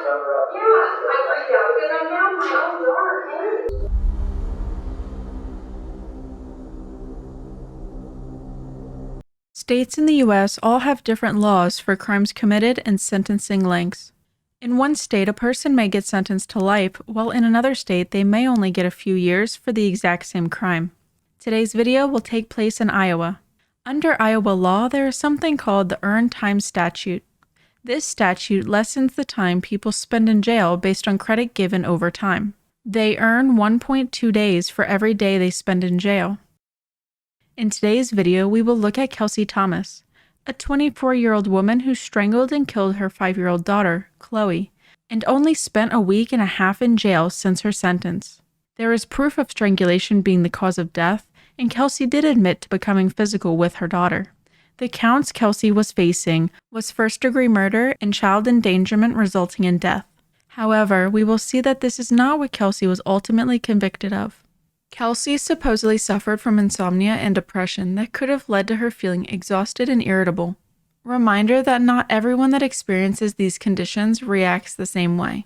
I freaked out because I found my own daughter. States in the U.S. all have different laws for crimes committed and sentencing lengths. In one state, a person may get sentenced to life, while in another state, they may only get a few years for the exact same crime. Today's video will take place in Iowa. Under Iowa law, there is something called the Earned Time Statute. This statute lessens the time people spend in jail based on credit given over time. They earn 1.2 days for every day they spend in jail. In today's video, we will look at Kelsie Thomas, a 24-year-old woman who strangled and killed her 5-year-old daughter, Cloe, and only spent a week and a half in jail since her sentence. There is proof of strangulation being the cause of death, and Kelsie did admit to becoming physical with her daughter. The counts Kelsie was facing was first-degree murder and child endangerment resulting in death. However, we will see that this is not what Kelsie was ultimately convicted of. Kelsie supposedly suffered from insomnia and depression that could have led to her feeling exhausted and irritable. Reminder that not everyone that experiences these conditions reacts the same way.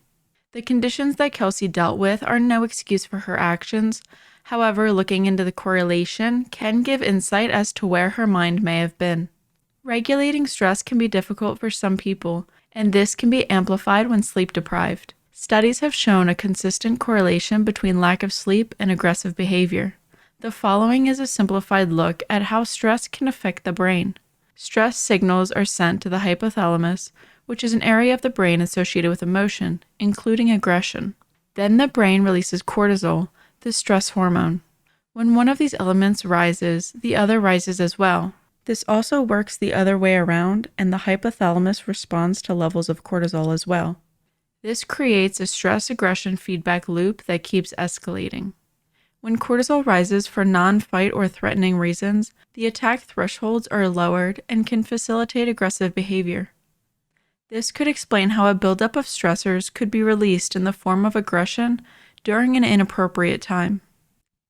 The conditions that Kelsie dealt with are no excuse for her actions. However, looking into the correlation can give insight as to where her mind may have been. Regulating stress can be difficult for some people, and this can be amplified when sleep deprived. Studies have shown a consistent correlation between lack of sleep and aggressive behavior. The following is a simplified look at how stress can affect the brain. Stress signals are sent to the hypothalamus, which is an area of the brain associated with emotion, including aggression. Then the brain releases cortisol, the stress hormone. When one of these elements rises, the other rises as well. This also works the other way around, and the hypothalamus responds to levels of cortisol as well. This creates a stress-aggression feedback loop that keeps escalating. When cortisol rises for non-fight or threatening reasons, the attack thresholds are lowered and can facilitate aggressive behavior. This could explain how a buildup of stressors could be released in the form of aggression during an inappropriate time.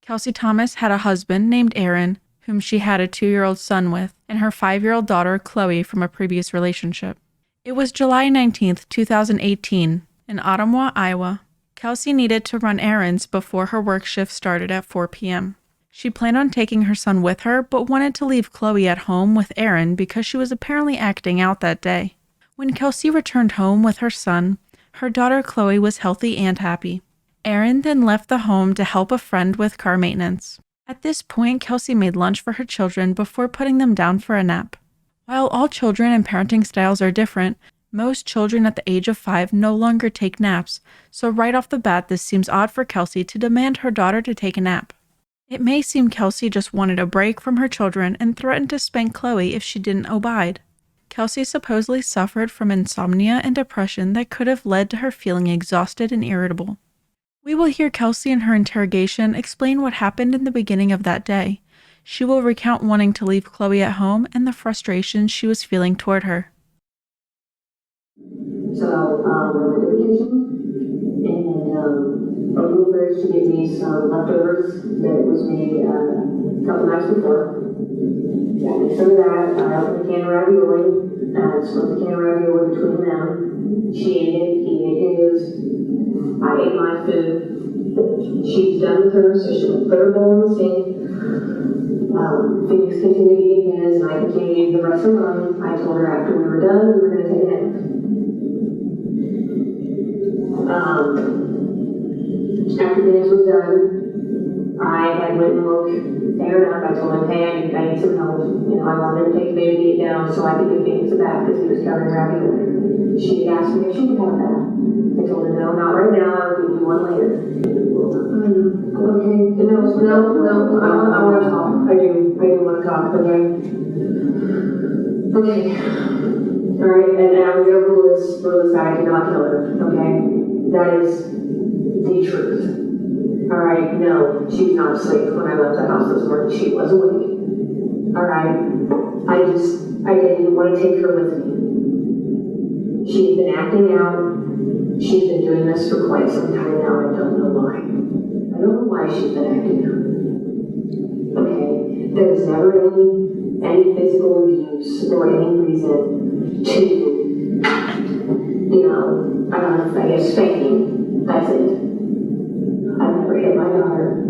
Kelsie Thomas had a husband named Aaron, whom she had a 2-year-old son with, and her 5-year-old daughter, Cloe, from a previous relationship. It was July 19, 2018, in Ottumwa, Iowa. Kelsie needed to run errands before her work shift started at 4 p.m. She planned on taking her son with her, but wanted to leave Cloe at home with Aaron because she was apparently acting out that day. When Kelsie returned home with her son, her daughter Cloe was healthy and happy. Aaron then left the home to help a friend with car maintenance. At this point, Kelsie made lunch for her children before putting them down for a nap. While all children and parenting styles are different, most children at the age of 5 no longer take naps, so right off the bat this seems odd for Kelsie to demand her daughter to take a nap. It may seem Kelsie just wanted a break from her children and threatened to spank Cloe if she didn't abide. Kelsie supposedly suffered from insomnia and depression that could have led to her feeling exhausted and irritable. We will hear Kelsie in her interrogation explain what happened in the beginning of that day. She will recount wanting to leave Cloe at home and the frustration she was feeling toward her. So I went to vacation, and I went first to get me some leftovers that was made a couple nights before. Got me some of that. I opened a can of ravioli, split the can of ravioli between them. She ate it, he ate his, I ate my food. She's done with hers, so she would put her bowl in the sink. Phoenix continued eating his, and I continued the rest of mine. I told her after we were done, we were going to take a nap. After Phoenix was done, I had went and woke Aaron up. I told him, hey, I need some help. I wanted to take the baby down so I could give Phoenix a bath because he was covered in ravioli. She asked me if she could have a bath. I told her, no, not right now. I'll give you one later. Okay, no, I want to talk. I do want to talk, okay? Okay. Alright, and I was going to rule this out. I did not kill her, okay? That is the truth. Alright, no, she's not asleep when I left the house this morning. She was awake. Alright? I didn't want to take her with me. She's been acting out. She's been doing this for quite some time now. I don't know why. I don't know why she's been acting out. Okay? There's never any physical abuse or any reason to I got a spanking. That's it. I never hit my daughter.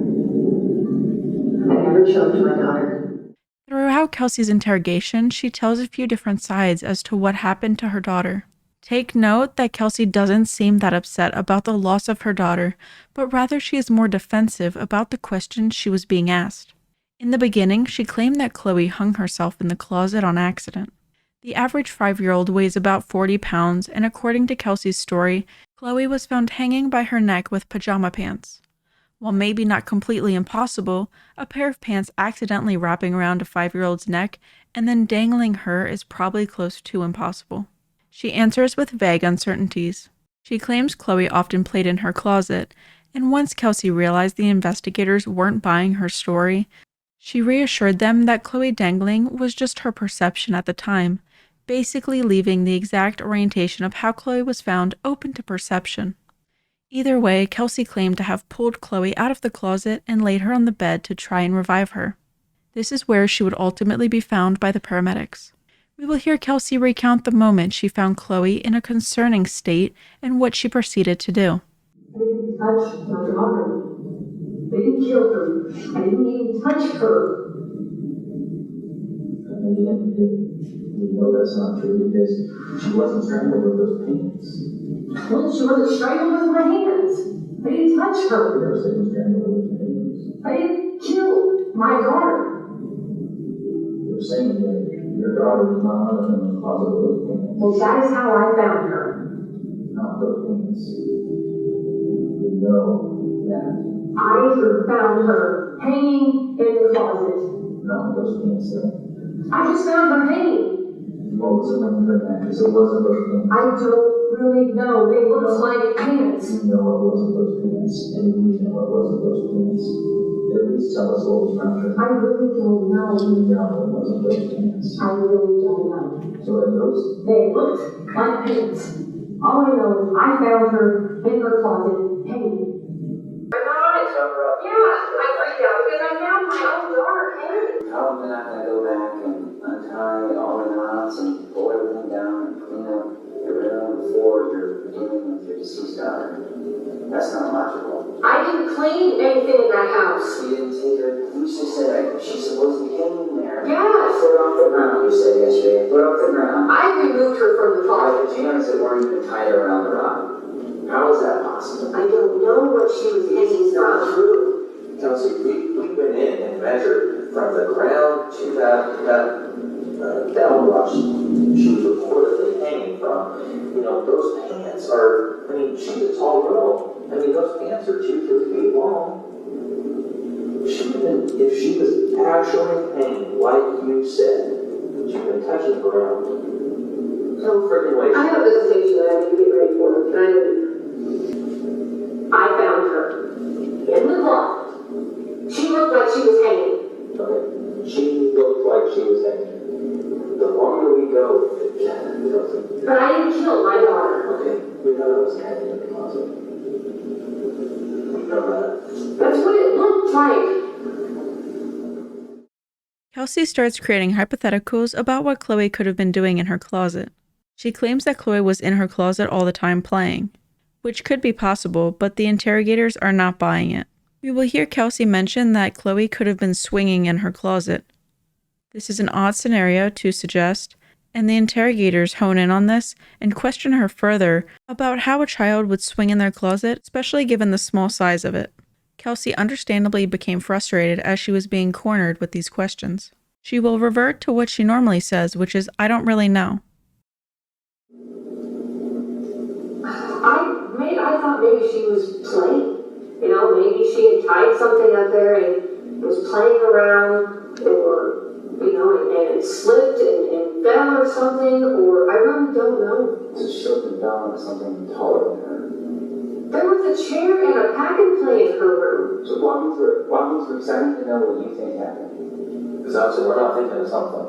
I never choked my daughter. Throughout Kelsie's interrogation, she tells a few different sides as to what happened to her daughter. Take note that Kelsie doesn't seem that upset about the loss of her daughter, but rather she is more defensive about the questions she was being asked. In the beginning, she claimed that Cloe hung herself in the closet on accident. The average 5-year-old weighs about 40 pounds, and according to Kelsie's story, Cloe was found hanging by her neck with pajama pants. While maybe not completely impossible, a pair of pants accidentally wrapping around a 5-year-old's neck and then dangling her is probably close to impossible. She answers with vague uncertainties. She claims Cloe often played in her closet, and once Kelsie realized the investigators weren't buying her story, she reassured them that Cloe dangling was just her perception at the time, basically leaving the exact orientation of how Cloe was found open to perception. Either way, Kelsie claimed to have pulled Cloe out of the closet and laid her on the bed to try and revive her. This is where she would ultimately be found by the paramedics. We will hear Kelsie recount the moment she found Cloe in a concerning state and what she proceeded to do. I didn't touch my daughter. They didn't kill her. I didn't even touch her. You know that's not true because she wasn't strangled with those pants. Well, she wasn't strangled with my hands. I didn't touch You her. never said you strangled her with your hands. I didn't kill my daughter. You were saying that your daughter was not in the closet with those pants. Well, that is how I found her. Not those pants. You know that. I found her hanging in the closet. Not those pants though. I just found her hanging. What was it when you heard that? Because it wasn't those pants. I don't really know. They looked like pants. You know it wasn't those pants. And you know it wasn't those pants. At least tell us what was found her. I really don't know. You know it wasn't those pants. I really don't know. So are those? They looked like pants. All I know is I found her in her closet hanging. Yeah, I freaked out because I found my own daughter hanging. How am I not going to go back and untie all the knots and pull everything down and clean up your room before you're dealing with your deceased daughter? That's not logical. I didn't clean anything in that house. You didn't take her. You just said she's supposed to be hanging there. Yes. Put her off the ground, you said yesterday. Put her off the ground. I removed her from the Why closet. did you notice it weren't even tied around the rock? How is that possible? I don't know what she was hanging Not from. true. Kelsie, we went in and measured from the ground to that downwash she was reportedly hanging from. You know, those pants are, I mean, she's a tall girl. I mean, those pants are 2 to 3 feet long. She would have been, if she was actually hanging, like you said, she would have been touching the ground. No freaking way. I have a visitation that I need to get ready for. Can I leave? I found her in the closet. She looked like she was hanging. Okay. She looked like she was hanging. The longer we go, Kelsie. But I didn't kill my daughter. Okay, we know it was hanging in the closet. We know that. That's what it looked like. Kelsie starts creating hypotheticals about what Cloe could have been doing in her closet. She claims that Cloe was in her closet all the time playing, which could be possible, but the interrogators are not buying it. We will hear Kelsie mention that Cloe could have been swinging in her closet. This is an odd scenario to suggest, and the interrogators hone in on this and question her further about how a child would swing in their closet, especially given the small size of it. Kelsie understandably became frustrated as she was being cornered with these questions. She will revert to what she normally says, which is, "I don't really know." I thought maybe she was playing. Maybe she had tied something up there and was playing around, or, and it slipped and fell or something, or I really don't know. So she should have down on something taller than her. There was a chair and a pack and play in her room. So walk me through it. Walk me through because I need to know what you think happened. Because obviously we're not thinking of something.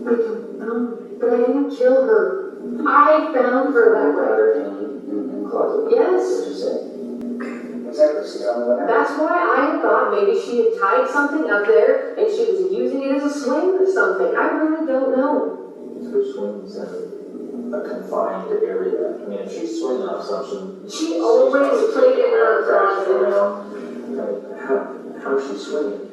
I don't know, but I didn't kill her. I found her that way. Her in the closet. Yes. What did you say? Exactly. So tell me what happened. That's why I thought maybe she had tied something up there and she was using it as a swing or something. I really don't know. Who swings that? a confined area. I mean, if she's swinging off something. She always played in her closet. How's she swinging?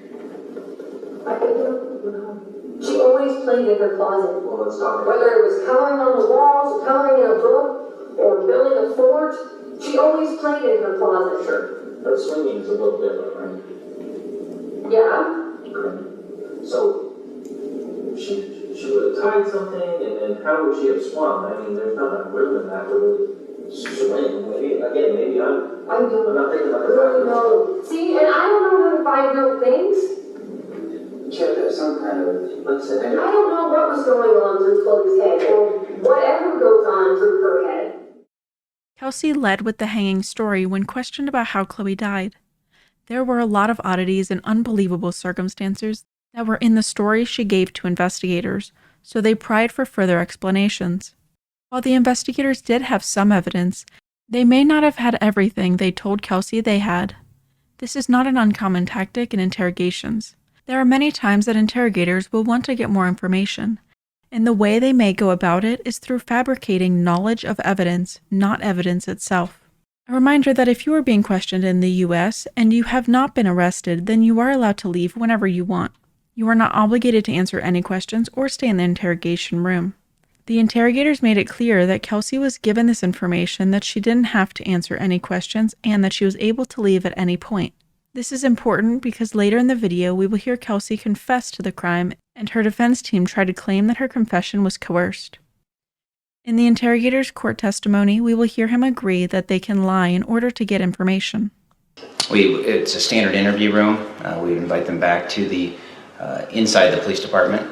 I don't know. She always played in her closet. Well, let's talk about Whether it was coloring on the walls, coloring in a book, or building a fort, she always played in her closet. Sure. But swinging is a little different, right? Yeah. Okay. So, she would have tied something, and then how would she have swung? I mean, there's not enough room in that to really swing. Maybe I'm not thinking about Really know. See, and I don't know how to find real things. Yeah, there's some kind of, let's say, I don't know what was going on through Chloe's head, or whatever goes on through her head. Kelsie led with the hanging story when questioned about how Cloe died. There were a lot of oddities and unbelievable circumstances that were in the story she gave to investigators, so they pried for further explanations. While the investigators did have some evidence, they may not have had everything they told Kelsie they had. This is not an uncommon tactic in interrogations. There are many times that interrogators will want to get more information, and the way they may go about it is through fabricating knowledge of evidence, not evidence itself. A reminder that if you are being questioned in the U.S. and you have not been arrested, then you are allowed to leave whenever you want. You are not obligated to answer any questions or stay in the interrogation room. The interrogators made it clear that Kelsie was given this information, that she didn't have to answer any questions, and that she was able to leave at any point. This is important because later in the video we will hear Kelsie confess to the crime, and her defense team try to claim that her confession was coerced. In the interrogator's court testimony, we will hear him agree that they can lie in order to get information. It's a standard interview room. We invite them back to the inside the police department.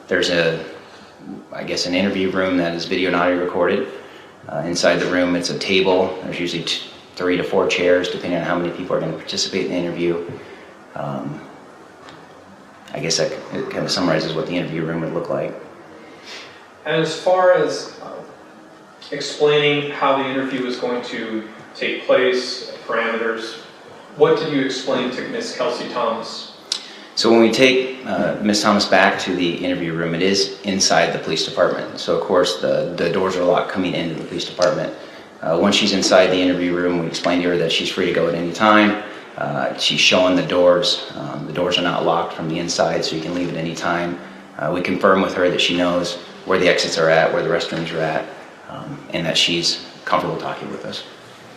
There's an interview room that is video and audio recorded. Inside the room, it's a table. There's usually 3 to 4 chairs, depending on how many people are going to participate in the interview. I guess that kind of summarizes what the interview room would look like. As far as explaining how the interview is going to take place, parameters, what did you explain to Ms. Kelsie Thomas? So when we take Ms. Thomas back to the interview room, it is inside the police department. So of course the doors are locked coming into the police department. Once she's inside the interview room, we explain to her that she's free to go at any time. She's showing the doors. The doors are not locked from the inside, so you can leave at any time. We confirm with her that she knows where the exits are at, where the restrooms are at, and that she's comfortable talking with us.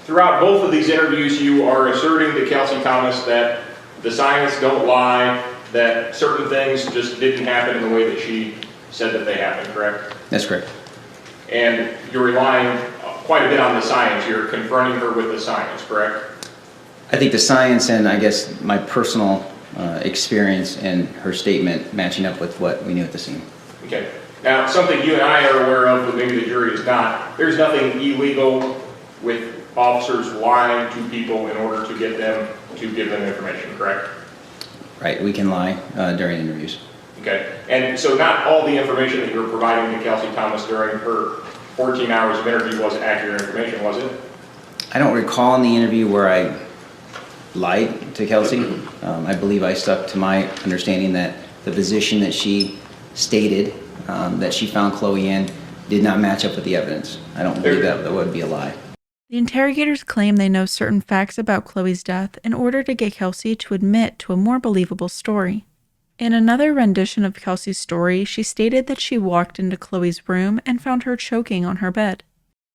Throughout both of these interviews, you are asserting to Kelsie Thomas that the science don't lie, that certain things just didn't happen in the way that she said that they happened, correct? That's correct. And you're relying quite a bit on the science. You're confronting her with the science, correct? I think the science and I guess my personal experience and her statement matching up with what we knew at the scene. Okay. Now, something you and I are aware of, but maybe the jury is not, there's nothing illegal with officers lying to people in order to get them to give them information, correct? Right, we can lie during interviews. Okay, and so not all the information that you're providing to Kelsie Thomas during her 14 hours of interview was accurate information, was it? I don't recall in the interview where I lied to Kelsie. I believe I stuck to my understanding that the position that she stated that she found Chloe in did not match up with the evidence. I don't believe that would be a lie. The interrogators claim they know certain facts about Chloe's death in order to get Kelsie to admit to a more believable story. In another rendition of Kelsie's story, she stated that she walked into Chloe's room and found her choking on her bed.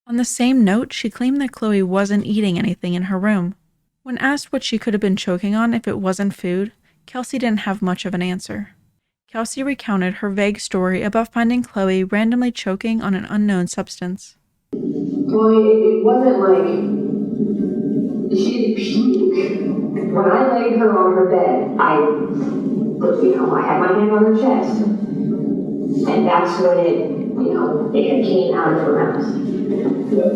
On the same note, she claimed that Chloe wasn't eating anything in her room. When asked what she could have been choking on if it wasn't food, Kelsie didn't have much of an answer. Kelsie recounted her vague story about finding Chloe randomly choking on an unknown substance. Well, it wasn't like she didn't puke. When I laid her on her bed, I had my hand on her chest. And that's when it came out of her mouth. Yeah.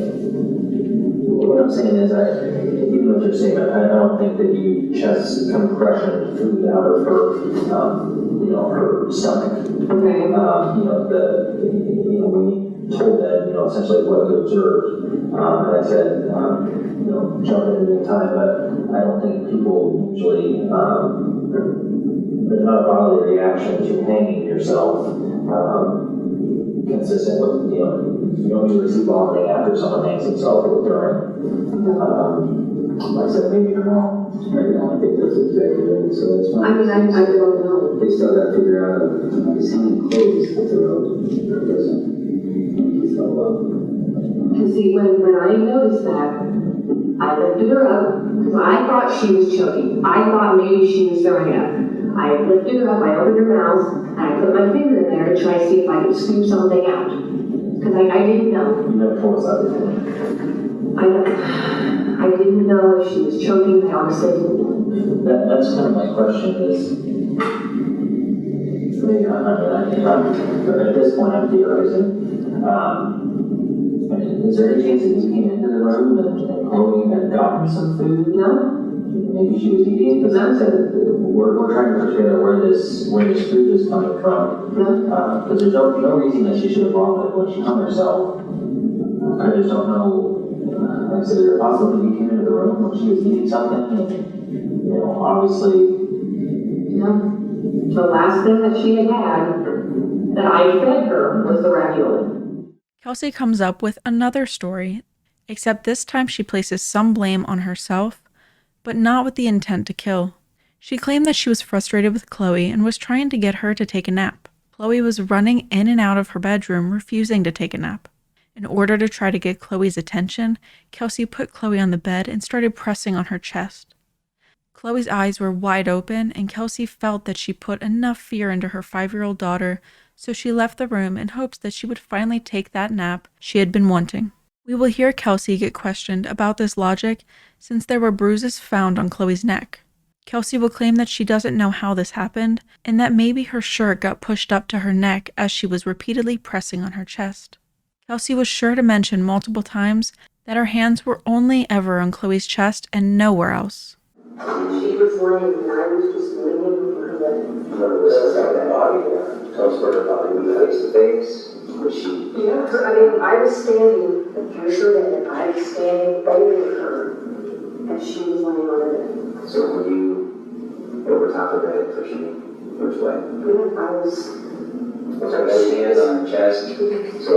What I'm saying is, even with your statement, I don't think that you just compression food out of her, her stomach. Okay. We told them, essentially what you observed, and I said, jump in any time, but I don't think people usually, there's not a bodily reaction to hanging yourself. consistent with, you don't usually see vomiting after someone hangs himself or during. Like I said, maybe you're wrong. Maybe I don't think that's exactly it, so that's fine. I mean, I don't know. They still gotta figure out, is he close to the road? Or doesn't? He's not well. Cause see, when I noticed that, I lifted her up, because I thought she was choking. I thought maybe she was throwing up. I lifted her up, I opened her mouth, and I put my finger in there to try to see if I could scoop something out. Because I didn't know. You never told us that before. I didn't know if she was choking, I honestly didn't know. That's kind of my question is, maybe but at this point I'm theorizing. Is there any chance that you came into the room and Chloe had gotten some food? No? Maybe she was eating, because I said, we're trying to put together where this food is coming from. No? Because there's no reason that she should have vomited when she hung herself. I just don't know, like I said, is there a possibility you came into the room when she was eating something and, obviously. No. The last thing that she had that I fed her was the ravioli. Kelsie comes up with another story, except this time she places some blame on herself, but not with the intent to kill. She claimed that she was frustrated with Chloe and was trying to get her to take a nap. Chloe was running in and out of her bedroom, refusing to take a nap. In order to try to get Chloe's attention, Kelsie put Chloe on the bed and started pressing on her chest. Chloe's eyes were wide open, and Kelsie felt that she put enough fear into her 5-year-old daughter, so she left the room in hopes that she would finally take that nap she had been wanting. We will hear Kelsie get questioned about this logic since there were bruises found on Chloe's neck. Kelsie will claim that she doesn't know how this happened, and that maybe her shirt got pushed up to her neck as she was repeatedly pressing on her chest. Kelsie was sure to mention multiple times that her hands were only ever on Chloe's chest and nowhere else. She was laying and I was just leaning over her bed. Remember this is how that body, tell us where her body was face to face, was she? Yeah, I was standing, here's her bed, I was standing over her, and she was laying on her bed. So were you over top of the bed pushing which way? Yeah, I was. So she hands on her chest, so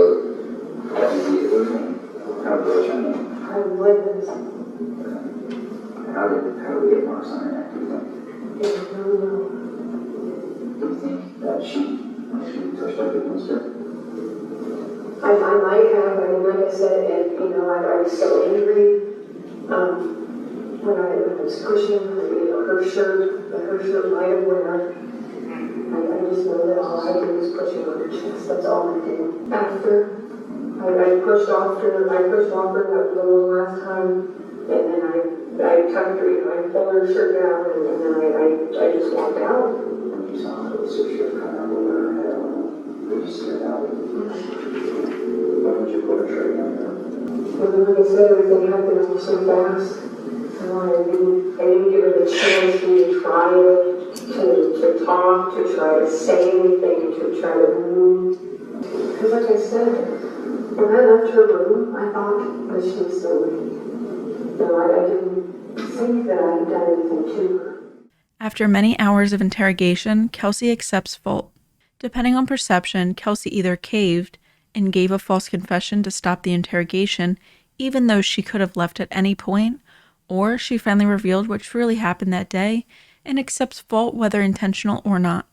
how did you get moving? How did you get moving? I was. How did we get marks on her neck, do you think? I don't know. Do you think that she touched up against her? I might have, like I said, and I was so angry, when I was pushing her, her shirt might have went up. I just know that all I did was pushing on her chest, that's all I did. After, I pushed off her that little last time, and then I tucked her, I pulled her shirt down, and then I just walked out. When you saw her with her shirt kind of over her head, did you see her out? When would you put her shirt down there? Like I said, everything happened so fast. I didn't give her the chance to try to talk, to try to say anything, to try to move. Because like I said, when I left her room, I thought that she was still living. I didn't think that I had done anything to her. After many hours of interrogation, Kelsie accepts fault. Depending on perception, Kelsie either caved and gave a false confession to stop the interrogation, even though she could have left at any point, or she finally revealed what truly happened that day and accepts fault whether intentional or not.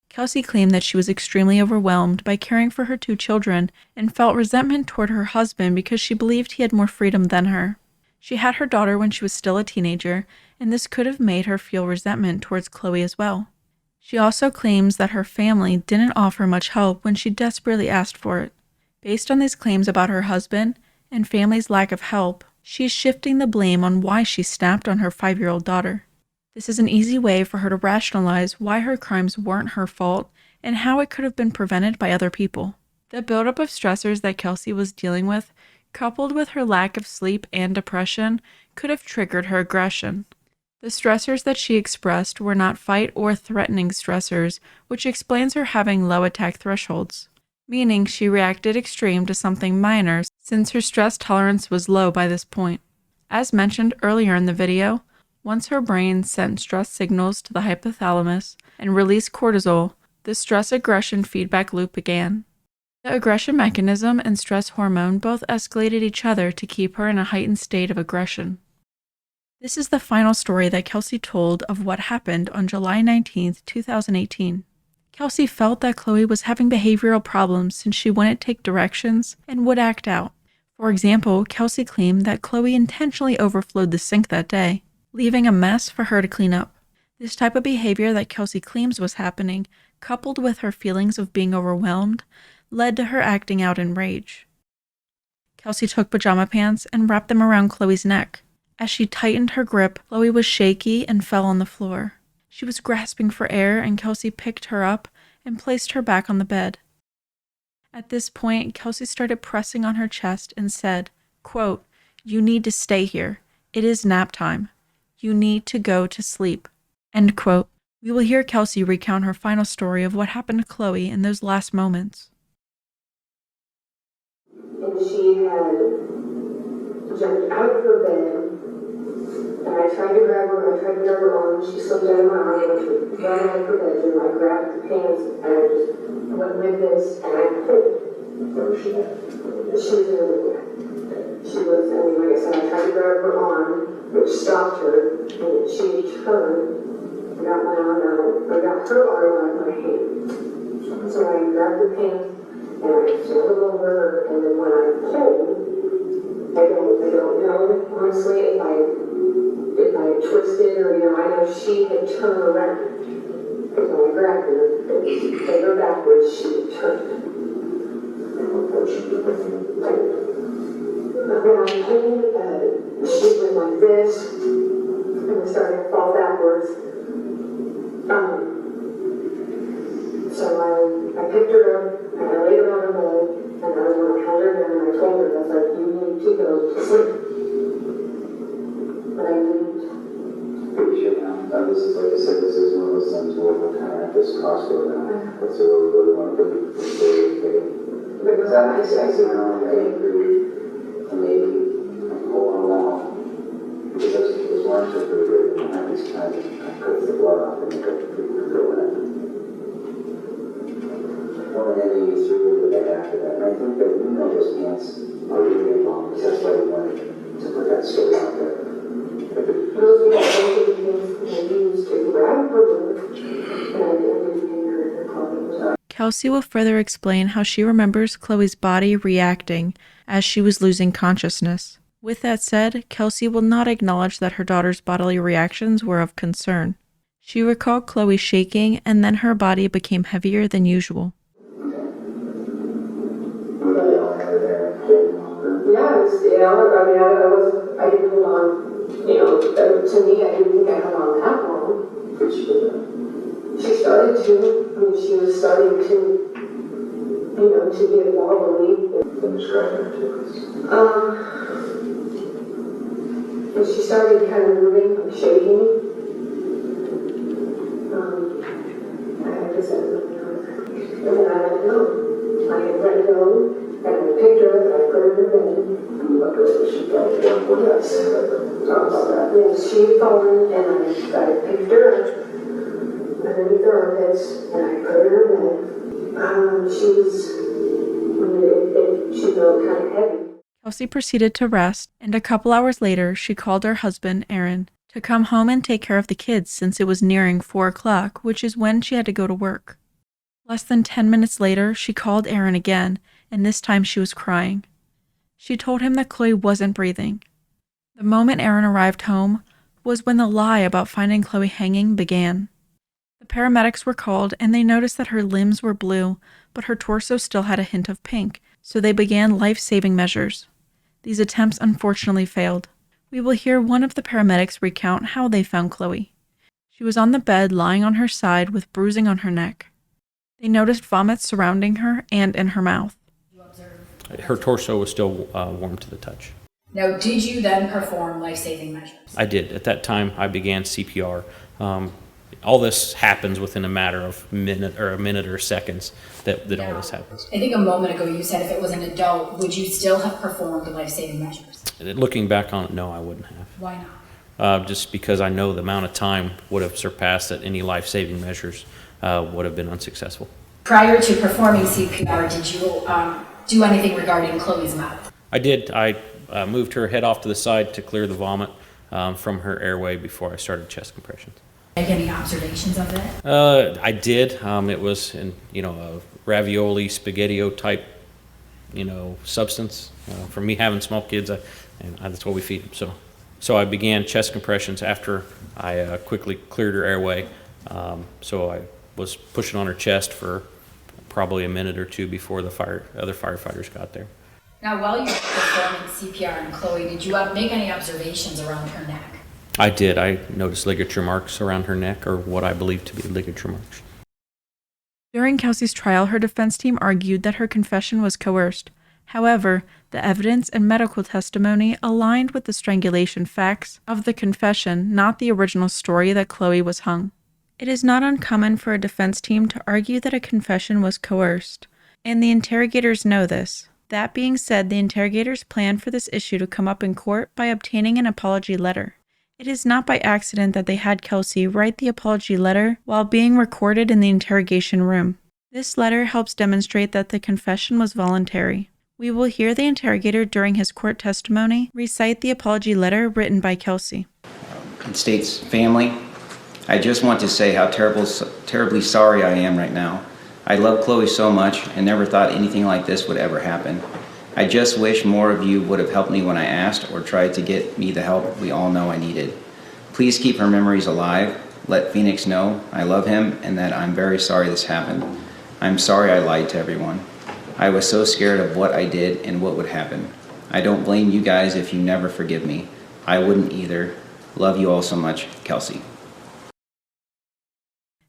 Kelsie claimed that she was extremely overwhelmed by caring for her 2 children and felt resentment toward her husband because she believed he had more freedom than her. She had her daughter when she was still a teenager, and this could have made her feel resentment towards Chloe as well. She also claims that her family didn't offer much help when she desperately asked for it. Based on these claims about her husband and family's lack of help, she's shifting the blame on why she snapped on her 5-year-old daughter. This is an easy way for her to rationalize why her crimes weren't her fault and how it could have been prevented by other people. The buildup of stressors that Kelsie was dealing with, coupled with her lack of sleep and depression, could have triggered her aggression. The stressors that she expressed were not fight or threatening stressors, which explains her having low attack thresholds, meaning she reacted extreme to something minor since her stress tolerance was low by this point. As mentioned earlier in the video, once her brain sent stress signals to the hypothalamus and released cortisol, the stress-aggression feedback loop began. The aggression mechanism and stress hormone both escalated each other to keep her in a heightened state of aggression. This is the final story that Kelsie told of what happened on July 19, 2018. Kelsie felt that Cloe was having behavioral problems since she wouldn't take directions and would act out. For example, Kelsie claimed that Cloe intentionally overflowed the sink that day, leaving a mess for her to clean up. This type of behavior that Kelsie claims was happening, coupled with her feelings of being overwhelmed, led to her acting out in rage. Kelsie took pajama pants and wrapped them around Chloe's neck. As she tightened her grip, Cloe was shaky and fell on the floor. She was grasping for air, and Kelsie picked her up and placed her back on the bed. At this point, Kelsie started pressing on her chest and said, quote, "You need to stay here. It is nap time. You need to go to sleep." End quote. We will hear Kelsie recount her final story of what happened to Cloe in those last moments. And she had jumped out of her bed, and I tried to grab her arm, she slipped out of my arm, and she ran out of her bedroom. I grabbed the pants, and I just went like this, and I pulled. Where was she at? She was in the room. She was, I mean, like I said, I tried to grab her arm, which stopped her, and then she turned, and got my arm out, I got her arm out of my hand. So I grabbed the pants, and I snuggled over her, and then when I pulled, I don't know, honestly, if I twisted or, I know she had turned around. Because when I grabbed her, and take her backwards, she had turned. When I pulled, she went like this, and started to fall backwards. So I picked her up, and I laid her on her bed, and when I held her down, I told her, I was like, "You need to go to sleep." But I didn't. This is, like I said, this is one of those things where we're kind of at this crossroad now. What's it we really want to do? Because I agree. And maybe hold on along. Because those worms are pretty good. And I just kind of cuts the blood off and make up the people doing it. One of them you threw the bed after that. And I think that those pants are really long. Because that's why we wanted to put that story out there. those were the things I used to grab her with, and I didn't her clothes. Kelsie will further explain how she remembers Chloe's body reacting as she was losing consciousness. With that said, Kelsie will not acknowledge that her daughter's bodily reactions were of concern. She recalled Cloe shaking, and then her body became heavier than usual. I didn't hold on, to me, I didn't think I held on that long. She started to, she was starting to, to get wobbly. And she started kind of moving, like shaking. I had to say, and then I let go. I had let go, and I picked her, and I put her in bed. She fell down. Yes. Yes, she had fallen, and I picked her up underneath her armpits, and I put her in bed. She felt kind of heavy. Kelsie proceeded to rest, and a couple hours later, she called her husband, Aaron, to come home and take care of the kids since it was nearing 4 o'clock, which is when she had to go to work. Less than 10 minutes later, she called Aaron again, and this time she was crying. She told him that Cloe wasn't breathing. The moment Aaron arrived home was when the lie about finding Cloe hanging began. The paramedics were called, and they noticed that her limbs were blue, but her torso still had a hint of pink, so they began life-saving measures. These attempts unfortunately failed. We will hear one of the paramedics recount how they found Cloe. She was on the bed lying on her side with bruising on her neck. They noticed vomit surrounding her and in her mouth. Her torso was still warm to the touch. Now, did you then perform life-saving measures? I did. At that time, I began CPR. All this happens within a matter of a minute or seconds that all this happens. I think a moment ago you said if it was an adult, would you still have performed life-saving measures? Looking back on it, no, I wouldn't have. Why not? Just because I know the amount of time would have surpassed that any life-saving measures would have been unsuccessful. Prior to performing CPR, did you do anything regarding Chloe's mouth? I did. I moved her head off to the side to clear the vomit from her airway before I started chest compressions. Make any observations of that? I did. It was in, a ravioli, spaghettio type, substance. For me having small kids, that's what we feed them. So I began chest compressions after I quickly cleared her airway. So I was pushing on her chest for probably a minute or two before the other firefighters got there. Now, while you were performing CPR on Chloe, did you make any observations around her neck? I did. I noticed ligature marks around her neck, or what I believe to be ligature marks. During Kelsie's trial, her defense team argued that her confession was coerced. However, the evidence and medical testimony aligned with the strangulation facts of the confession, not the original story that Chloe was hung. It is not uncommon for a defense team to argue that a confession was coerced, and the interrogators know this. That being said, the interrogators plan for this issue to come up in court by obtaining an apology letter. It is not by accident that they had Kelsie write the apology letter while being recorded in the interrogation room. This letter helps demonstrate that the confession was voluntary. We will hear the interrogator during his court testimony recite the apology letter written by Kelsie. It states, "Family, I just want to say how terribly sorry I am right now. I love Chloe so much and never thought anything like this would ever happen. I just wish more of you would have helped me when I asked or tried to get me the help we all know I needed. Please keep her memories alive. Let Phoenix know I love him and that I'm very sorry this happened. I'm sorry I lied to everyone. I was so scared of what I did and what would happen. I don't blame you guys if you never forgive me. I wouldn't either. Love you all so much, Kelsie."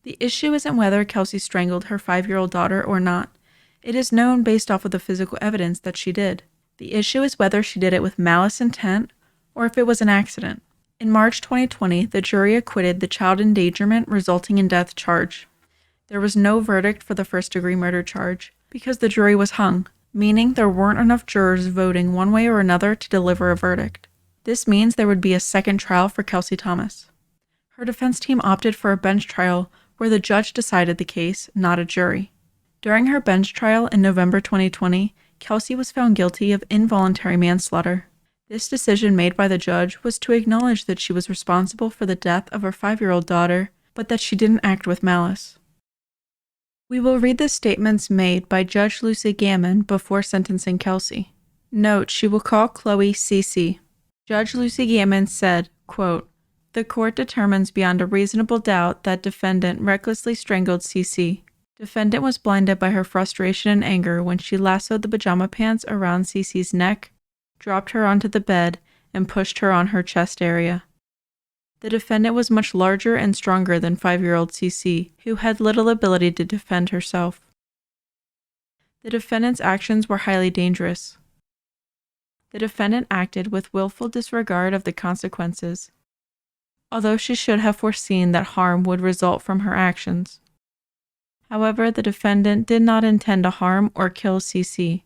The issue isn't whether Kelsie strangled her 5-year-old daughter or not. It is known based off of the physical evidence that she did. The issue is whether she did it with malice intent or if it was an accident. In March 2020, the jury acquitted the child endangerment resulting in death charge. There was no verdict for the first-degree murder charge because the jury was hung, meaning there weren't enough jurors voting one way or another to deliver a verdict. This means there would be a second trial for Kelsie Thomas. Her defense team opted for a bench trial where the judge decided the case, not a jury. During her bench trial in November 2020, Kelsie was found guilty of involuntary manslaughter. This decision made by the judge was to acknowledge that she was responsible for the death of her 5-year-old daughter, but that she didn't act with malice. We will read the statements made by Judge Lucy Gammon before sentencing Kelsie. Note, she will call Chloe CC. Judge Lucy Gammon said, quote, "The court determines beyond a reasonable doubt that defendant recklessly strangled CC. Defendant was blinded by her frustration and anger when she lassoed the pajama pants around CC's neck, dropped her onto the bed, and pushed her on her chest area. The defendant was much larger and stronger than 5-year-old CC, who had little ability to defend herself. The defendant's actions were highly dangerous. The defendant acted with willful disregard of the consequences, although she should have foreseen that harm would result from her actions. However, the defendant did not intend to harm or kill CC.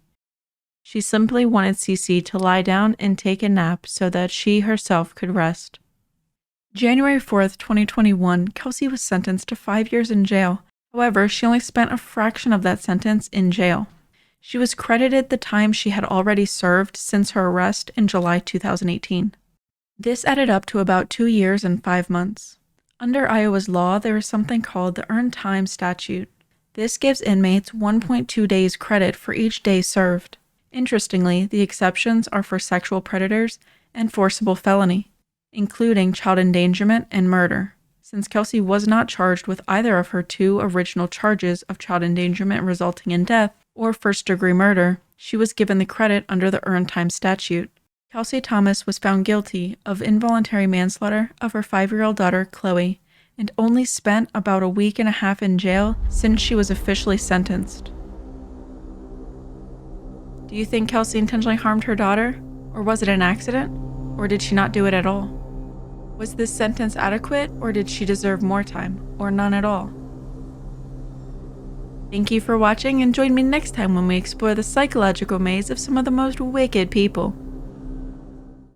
She simply wanted CC to lie down and take a nap so that she herself could rest." January 4th, 2021, Kelsie was sentenced to 5 years in jail. However, she only spent a fraction of that sentence in jail. She was credited the time she had already served since her arrest in July 2018. This added up to about 2 years and 5 months. Under Iowa's law, there is something called the Earned Time Statute. This gives inmates 1.2 days credit for each day served. Interestingly, the exceptions are for sexual predators and forcible felony, including child endangerment and murder. Since Kelsie was not charged with either of her 2 original charges of child endangerment resulting in death or first-degree murder, she was given the credit under the Earned Time Statute. Kelsie Thomas was found guilty of involuntary manslaughter of her 5-year-old daughter, Cloe, and only spent about a week and a half in jail since she was officially sentenced. Do you think Kelsie intentionally harmed her daughter? Or was it an accident? Or did she not do it at all? Was this sentence adequate, or did she deserve more time, or none at all? Thank you for watching, and join me next time when we explore the psychological maze of some of the most wicked people.